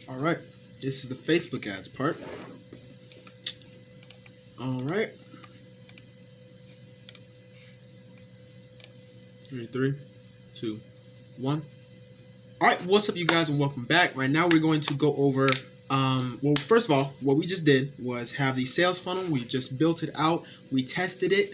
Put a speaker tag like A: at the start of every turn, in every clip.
A: All right, this is the Facebook ads part. All right. Ready, 3, 2, 1. All right, what's up, you guys, and welcome back. Right now, we're going to go over. Well, first of all, what we just did was have the sales funnel. We just built it out. We tested it.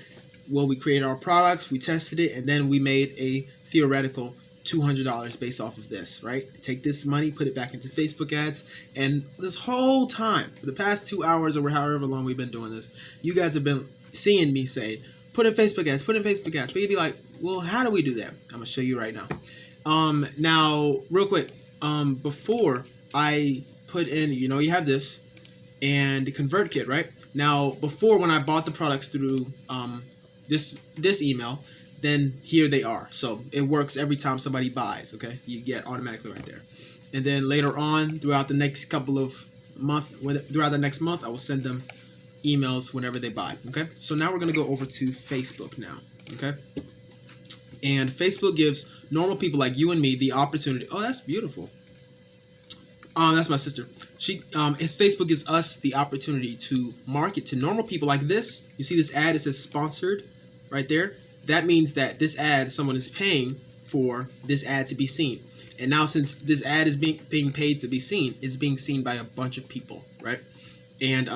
A: Well, we created our products. We tested it, and then we made a theoretical $200 based off of this, right? Take this money, put it back into Facebook ads, and this whole time, for the past 2 hours or however long we've been doing this, you guys have been seeing me say, put in Facebook ads, put in Facebook ads. But you'd be like, well, how do we do that? I'm gonna show you right now. Now, real quick, before I put in, you have this and the ConvertKit, right? Now, before, when I bought the products through this email, then here they are. So it works every time somebody buys, okay? You get automatically right there. And then later on, throughout the next couple of throughout the next month, I will send them emails whenever they buy, okay? So now we're gonna go over to Facebook now, okay? And Facebook gives normal people like you and me the opportunity. Oh, that's beautiful. That's my sister. Facebook gives us the opportunity to market to normal people like this. You see this ad? It says sponsored right there. That means that this ad, someone is paying for this ad to be seen. And now, since this ad is being paid to be seen, it's being seen by a bunch of people, right? And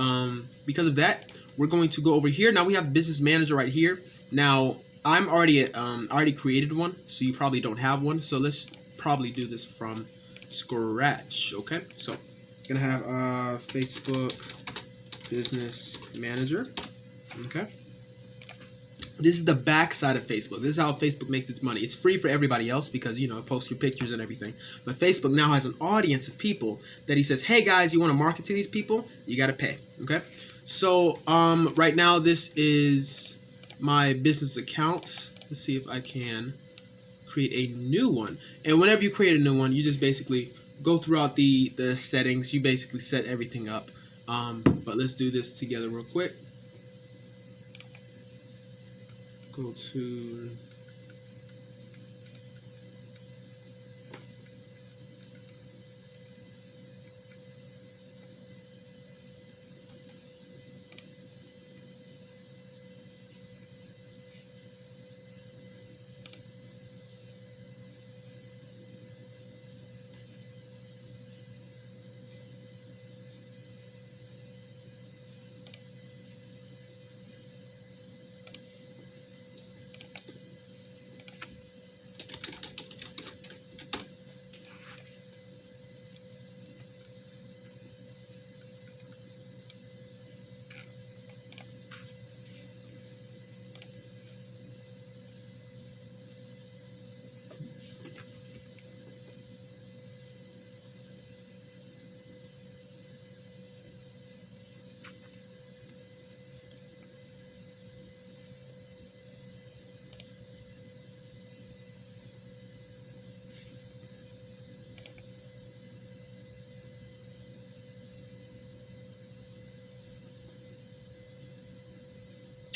A: because of that, we're going to go over here. Now we have Business Manager right here. Now, I already created one, so you probably don't have one. So let's probably do this from scratch, okay? So I'm gonna have Facebook Business Manager, okay? This is the back side of Facebook. This is how Facebook makes its money. It's free for everybody else because, it posts your pictures and everything. But Facebook now has an audience of people that he says, hey guys, you want to market to these people? You got to pay, okay? So right now this is my business account. Let's see if I can create a new one. And whenever you create a new one, you just basically go throughout the settings. You basically set everything up. But let's do this together real quick. Go to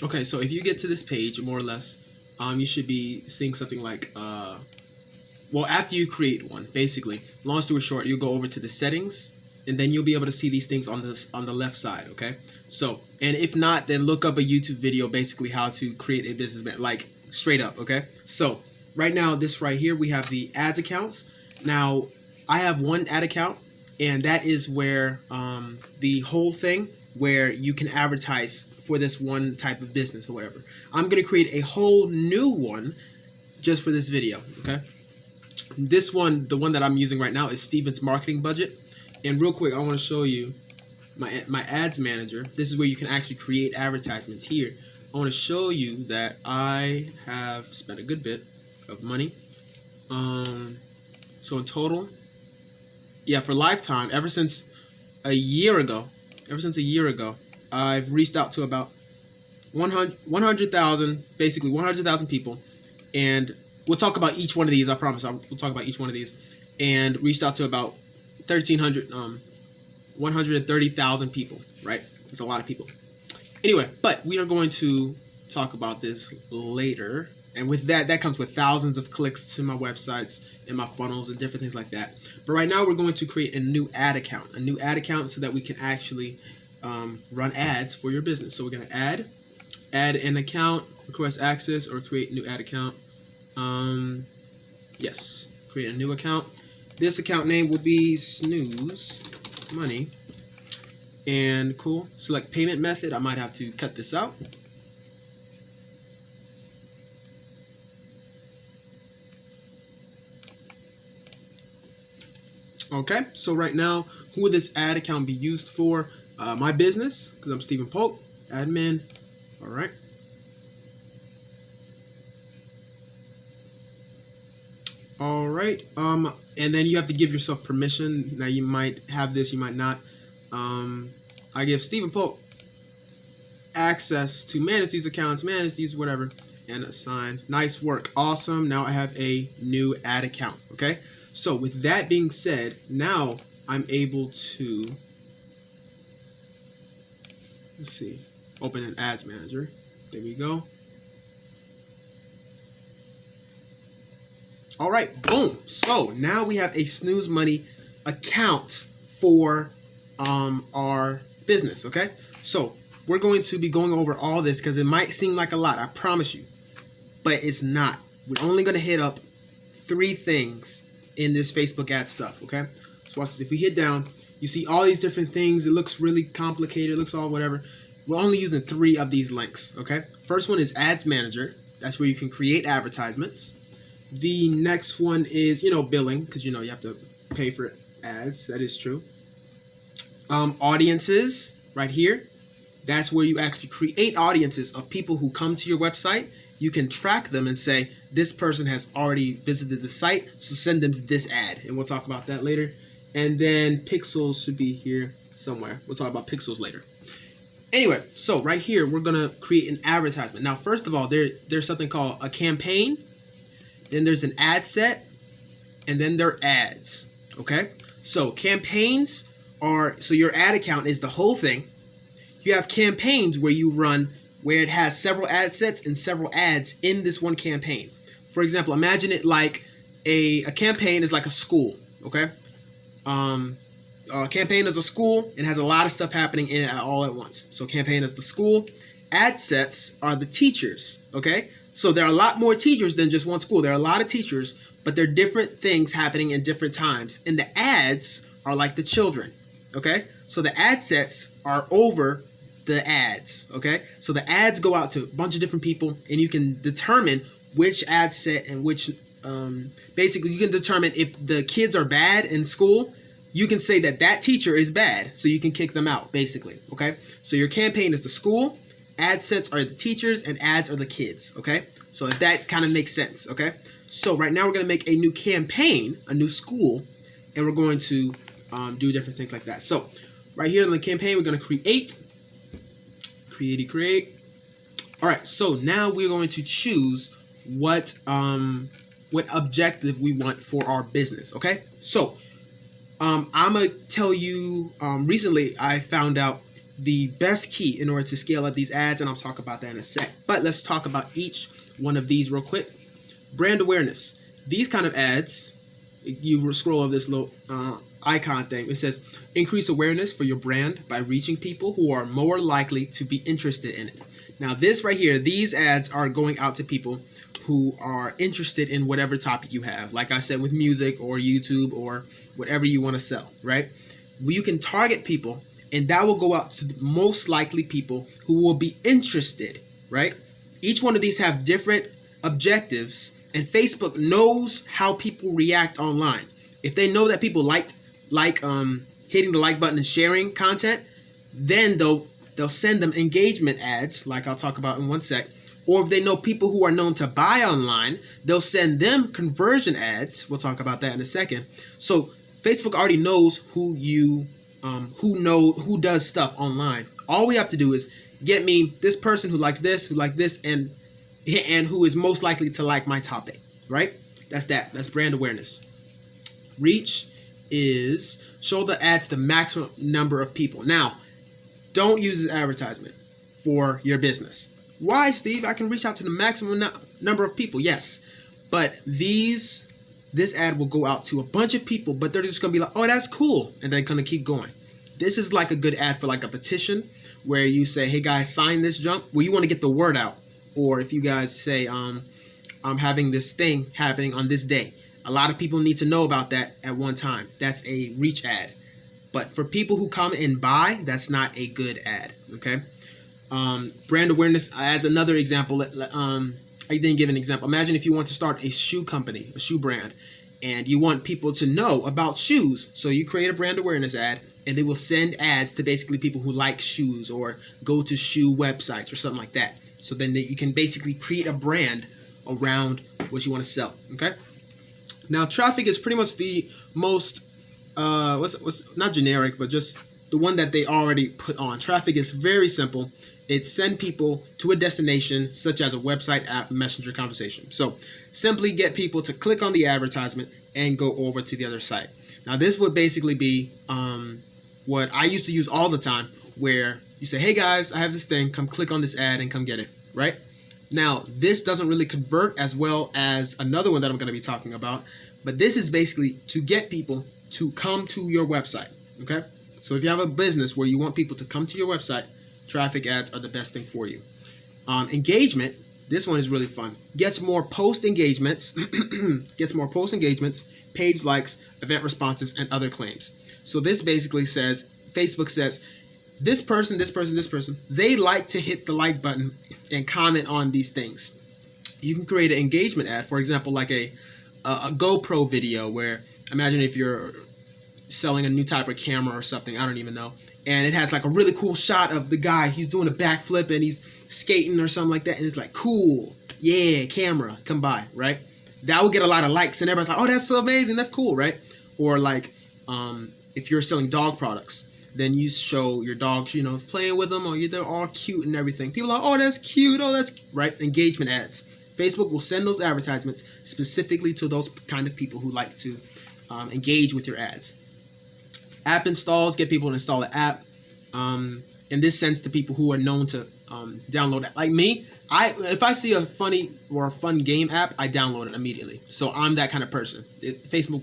A: Okay, so if you get to this page, more or less, you should be seeing something like, well, after you create one, basically, long story short, you'll go over to the settings, and then you'll be able to see these things on the left side, okay? So, and if not, then look up a YouTube video, basically how to create a business, like straight up, okay? So, right now, this right here, we have the ads accounts. Now, I have one ad account, and that is where the whole thing where you can advertise for this one type of business or whatever. I'm going to create a whole new one just for this video, okay? This one, the one that I'm using right now, is Steven's marketing budget. And real quick, I want to show you my ads manager. This is where you can actually create advertisements here. I want to show you that I have spent a good bit of money. So in total, yeah, for lifetime, ever since a year ago, I've reached out to about 100,000, basically 100,000 people, and we'll talk about each one of these. I promise. We'll talk about each one of these, and reached out to about 130,000 people. Right? It's a lot of people. Anyway, but we are going to talk about this later. And with that, that comes with thousands of clicks to my websites and my funnels and different things like that. But right now we're going to create a new ad account, so that we can actually run ads for your business. So we're going to add an account, request access, or create new ad account. Yes, create a new account. This account name will be Snooze Money. And cool, select payment method. I might have to cut this out. Okay, so right now, who would this ad account be used for? My business, because I'm Stephen Polk, admin. All right. All right. And then you have to give yourself permission. Now you might have this, you might not. I give Stephen Polk access to manage these accounts, manage these, whatever, and assign. Nice work. Awesome. Now I have a new ad account. Okay. So with that being said, now I'm able to, let's see, open an ads manager. There we go. All right, boom. So now we have a Snooze Money account for our business, okay? So we're going to be going over all this because it might seem like a lot, I promise you, but it's not. We're only going to hit up 3 things in this Facebook ad stuff, okay? So watch this. If we hit down, you see all these different things. It looks really complicated. It looks all whatever. We're only using 3 of these links, okay? First one is Ads Manager. That's where you can create advertisements. The next one is, billing, because, you have to pay for ads. That is true. Audiences, right here. That's where you actually create audiences of people who come to your website. You can track them and say, this person has already visited the site, so send them this ad. And we'll talk about that later. And then pixels should be here somewhere. We'll talk about pixels later. Anyway, so right here, we're going to create an advertisement. Now, first of all, there's something called a campaign. Then there's an ad set. And then there are ads. Okay? So campaigns so your ad account is the whole thing. You have campaigns where you run, where it has several ad sets and several ads in this one campaign. For example, imagine it like a campaign is like a school, okay? A campaign is a school and has a lot of stuff happening in it all at once. So campaign is the school. Ad sets are the teachers, okay? So there are a lot more teachers than just one school. There are a lot of teachers, but there are different things happening in different times. And the ads are like the children, okay? So the ad sets are over the ads, okay? So the ads go out to a bunch of different people, and you can determine which ad set and which, basically you can determine if the kids are bad in school, you can say that teacher is bad, so you can kick them out, basically, okay? So your campaign is the school, ad sets are the teachers, and ads are the kids, okay? So if that kind of makes sense, okay? So right now we're going to make a new campaign, a new school, and we're going to do different things like that. So right here in the campaign, we're going to create. All right, so now we're going to choose what objective we want for our business, okay? So I'm going to tell you, recently I found out the best key in order to scale up these ads, and I'll talk about that in a sec. But let's talk about each one of these real quick. Brand awareness. These kind of ads, you scroll over this little icon thing. It says, increase awareness for your brand by reaching people who are more likely to be interested in it. Now this right here, these ads are going out to people who are interested in whatever topic you have. Like I said, with music or YouTube or whatever you want to sell, right? You can target people, and that will go out to the most likely people who will be interested, right? Each one of these have different objectives, and Facebook knows how people react online. If they know that people hitting the like button and sharing content, then they'll send them engagement ads, like I'll talk about in one sec. Or if they know people who are known to buy online, they'll send them conversion ads. We'll talk about that in a second. So Facebook already knows who does stuff online. All we have to do is get me this person who likes this, and who is most likely to like my topic, right? That's brand awareness. Reach is show the ad to the maximum number of people. Now, don't use this advertisement for your business. Why, Steve? I can reach out to the maximum number of people. Yes, but this ad will go out to a bunch of people, but they're just gonna be like, oh, that's cool, and they're gonna keep going. This is like a good ad for like a petition where you say, hey guys, sign this junk. Well, you want to get the word out. Or if you guys say, I'm having this thing happening on this day. A lot of people need to know about that at one time. That's a reach ad. But for people who come and buy, that's not a good ad. Okay. Brand awareness as another example. I didn't give an example. Imagine if you want to start a shoe company, a shoe brand, and you want people to know about shoes. So you create a brand awareness ad, and they will send ads to basically people who like shoes or go to shoe websites or something like that. So then you can basically create a brand around what you want to sell. Okay. Now, traffic is pretty much the most what's not generic, but just the one that they already put on. Traffic is very simple. It sends people to a destination such as a website, app, messenger, conversation. So simply get people to click on the advertisement and go over to the other site. Now, this would basically be what I used to use all the time, where you say, hey guys, I have this thing, come click on this ad and come get it, right? Now, this doesn't really convert as well as another one that I'm going to be talking about, but this is basically to get people to come to your website, okay? So if you have a business where you want people to come to your website, traffic ads are the best thing for you. Engagement, this one is really fun. Gets more post engagements, page likes, event responses, and other claims. So this basically says, Facebook says, this person, they like to hit the like button and comment on these things. You can create an engagement ad, for example, like a GoPro video, where imagine if you're selling a new type of camera or something, I don't even know, and it has like a really cool shot of the guy, he's doing a backflip and he's skating or something like that, and it's like, cool, yeah, camera, come by, right? That will get a lot of likes, and everybody's like, oh, that's so amazing, that's cool, right? Or like, if you're selling dog products, then you show your dogs, playing with them, or they're all cute and everything. People are like, oh, that's cute, oh, that's, right? Engagement ads. Facebook will send those advertisements specifically to those kind of people who like to engage with your ads. App installs, get people to install an app. In this sense, to people who are known to download it. Like me, if I see a funny or a fun game app, I download it immediately. So I'm that kind of person. Facebook